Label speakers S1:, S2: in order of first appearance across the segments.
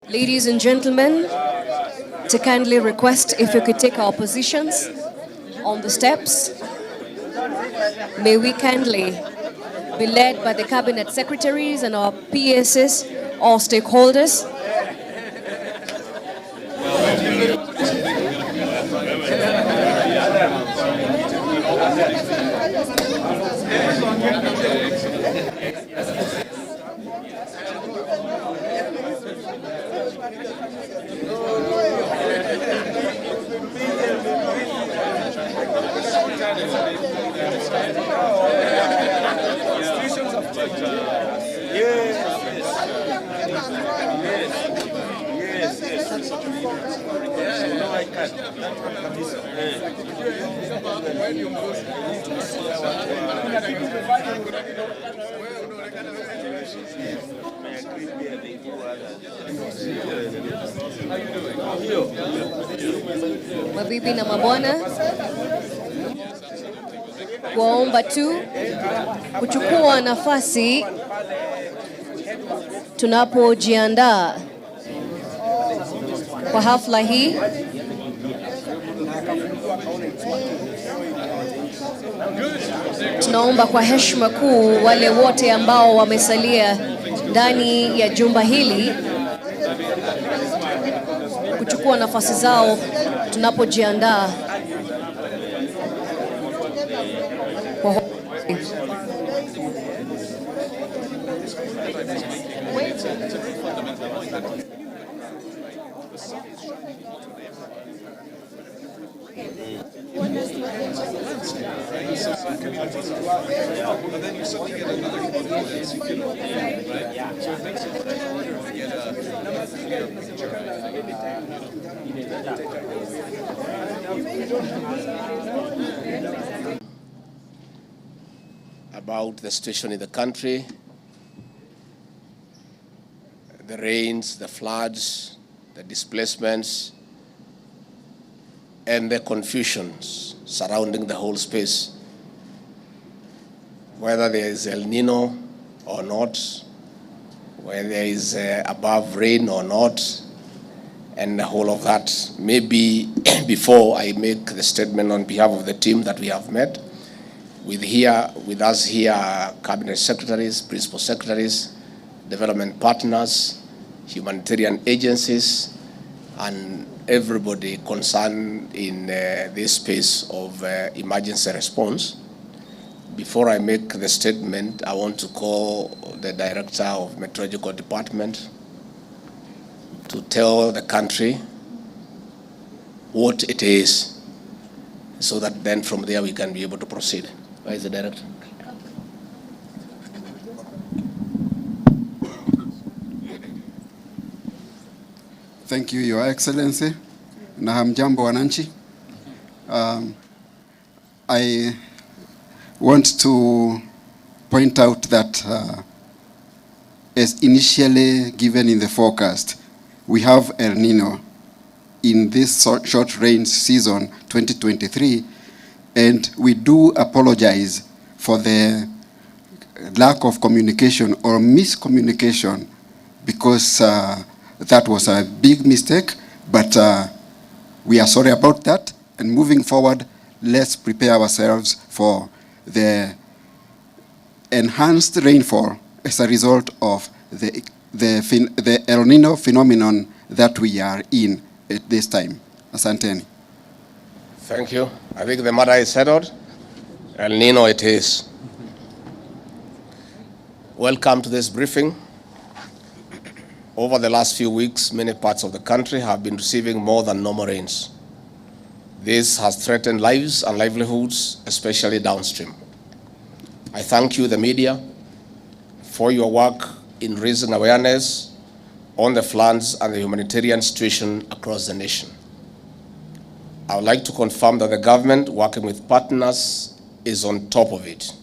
S1: Ladies and gentlemen, to kindly request if we could take our positions on the steps. May we kindly be led by the cabinet secretaries and our PSs, all stakeholders. Mabibi na mabwana, waomba tu kuchukua nafasi tunapojiandaa kwa hafla hii. Tunaomba kwa heshima kuu wale wote ambao wamesalia ndani ya jumba hili kuchukua nafasi zao tunapojiandaa kwa
S2: about the situation in the country, the rains, the floods, the displacements, and the confusions surrounding the whole space. Whether there is El Nino or not, whether there is above rain or not, and the whole of that. Maybe before I make the statement on behalf of the team that we have met, with us here are cabinet secretaries, principal secretaries, development partners, humanitarian agencies, and everybody concerned in this space of emergency response. Before I make the statement, I want to call the Director of Meteorological Department to tell the country what it is, so that then from there we can be able to proceed. Where is the Director?
S3: Thank you, Your Excellency. Na hamjambo wananchi. I want to point out that as initially given in the forecast, we have El Nino in this short rain season 2023, and we do apologize for the lack of communication or miscommunication, because that was a big mistake, but we are sorry about that. And moving forward, let's prepare ourselves for the enhanced rainfall as a result of the El Nino phenomenon that we are in at this time. Asanteni.
S2: Thank you. I think the matter is settled. El Nino it is. Welcome to this briefing. Over the last few weeks, many parts of the country have been receiving more than normal rains. This has threatened lives and livelihoods, especially downstream. I thank you, the media, for your work in raising awareness on the floods and the humanitarian situation across the nation. I would like to confirm that the government, working with partners, is on top of it.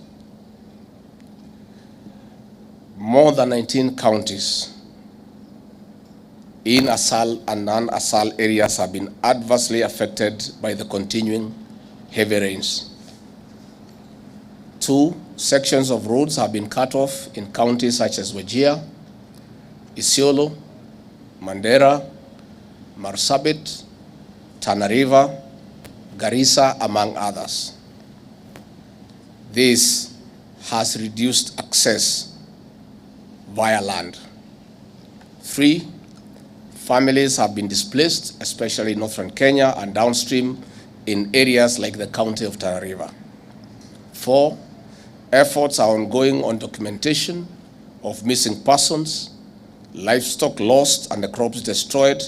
S2: More than 19 counties in ASAL and non-ASAL areas have been adversely affected by the continuing heavy rains. 2 sections of roads have been cut off in counties such as Wajir, Isiolo, Mandera, Marsabit, Tana River, Garissa, among others. This has reduced access via land. 3, families have been displaced, especially in northern Kenya and downstream in areas like the county of Tana River. 4, efforts are ongoing on documentation of missing persons, livestock lost, and the crops destroyed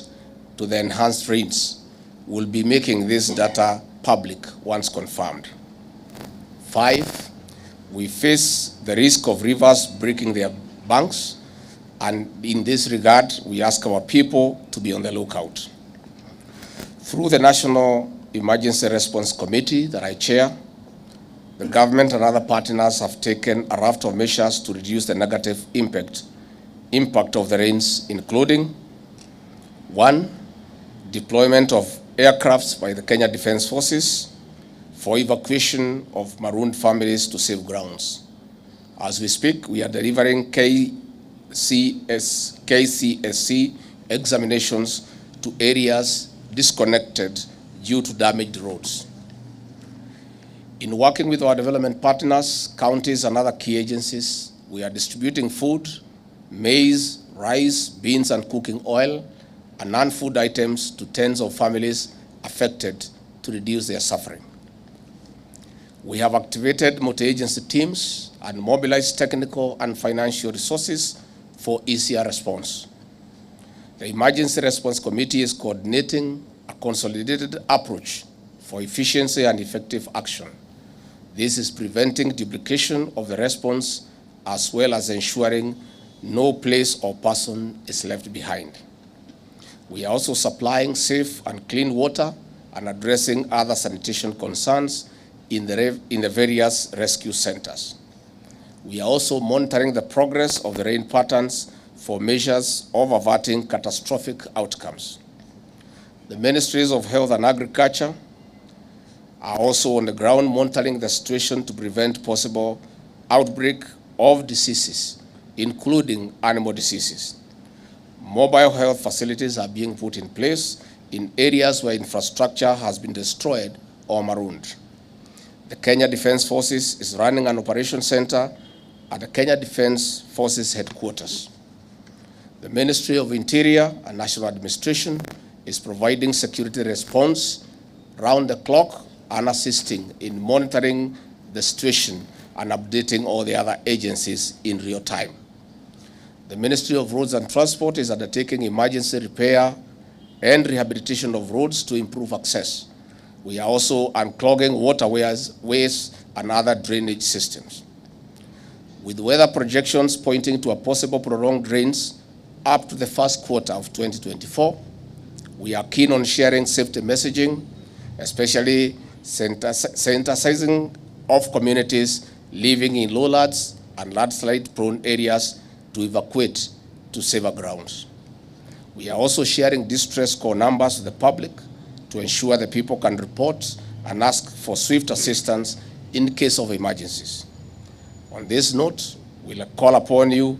S2: to the enhanced rains. We'll be making this data public once confirmed. 5, we face the risk of rivers breaking their banks, and in this regard, we ask our people to be on the lookout. Through the National Emergency Response Committee that I chair, the government and other partners have taken a raft of measures to reduce the negative impact of the rains, including 1, deployment of aircrafts by the Kenya Defence Forces for evacuation of marooned families to safe grounds. As we speak, we are delivering KCSC examinations to areas disconnected due to damaged roads. In working with our development partners, counties, and other key agencies, we are distributing food, maize, rice, beans, and cooking oil, and non-food items to tens of families affected to reduce their suffering. We have activated multi-agency teams and mobilized technical and financial resources for easier response. The Emergency Response Committee is coordinating a consolidated approach for efficiency and effective action. This is preventing duplication of the response as well as ensuring no place or person is left behind. We are also supplying safe and clean water and addressing other sanitation concerns in the various rescue centers. We are also monitoring the progress of the rain patterns for measures of averting catastrophic outcomes. The Ministries of Health and Agriculture are also on the ground monitoring the situation to prevent possible outbreak of diseases, including animal diseases. Mobile health facilities are being put in place in areas where infrastructure has been destroyed or marooned. The Kenya Defence Forces is running an operation center at the Kenya Defence Forces headquarters. The Ministry of Interior and National Administration is providing security response round the clock and assisting in monitoring the situation and updating all the other agencies in real time. The Ministry of Roads and Transport is undertaking emergency repair and rehabilitation of roads to improve access. We are also unclogging waterways and other drainage systems. With weather projections pointing to a possible prolonged rains up to the first quarter of 2024, we are keen on sharing safety messaging, especially sensitizing of communities living in lowlands and landslide-prone areas to evacuate to safer grounds. We are also sharing distress call numbers to the public to ensure that people can report and ask for swift assistance in case of emergencies. On this note, we'll call upon you,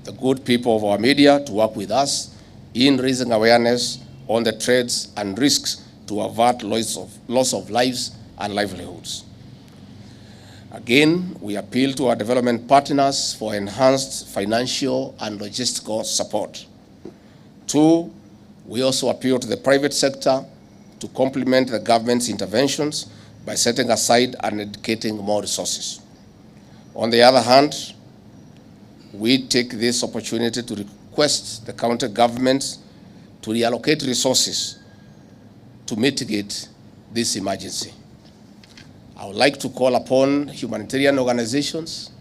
S2: the good people of our media, to work with us in raising awareness on the threats and risks to avert loss of lives and livelihoods. Again, we appeal to our development partners for enhanced financial and logistical support. 2, we also appeal to the private sector to complement the government's interventions by setting aside and dedicating more resources. On the other hand, we take this opportunity to request the county governments to reallocate resources to mitigate this emergency. I would like to call upon humanitarian organizations,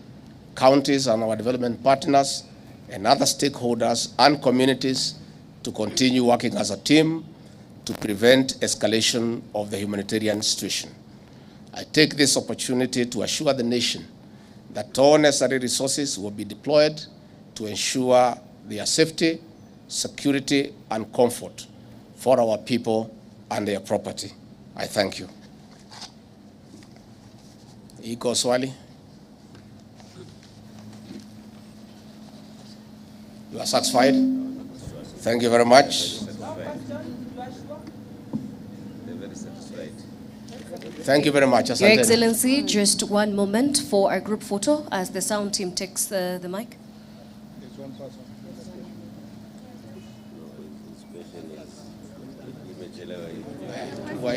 S2: counties and our development partners, and other stakeholders and communities to continue working as a team to prevent escalation of the humanitarian situation. I take this opportunity to assure the nation that all necessary resources will be deployed to ensure their safety, security, and comfort for our people and their property. I thank you. Iko swali? You are satisfied? Thank you very much. Thank you very much.
S1: Your
S2: Asante.
S1: Excellency, just one moment for our group photo as the sound team takes the mic.
S2: Why?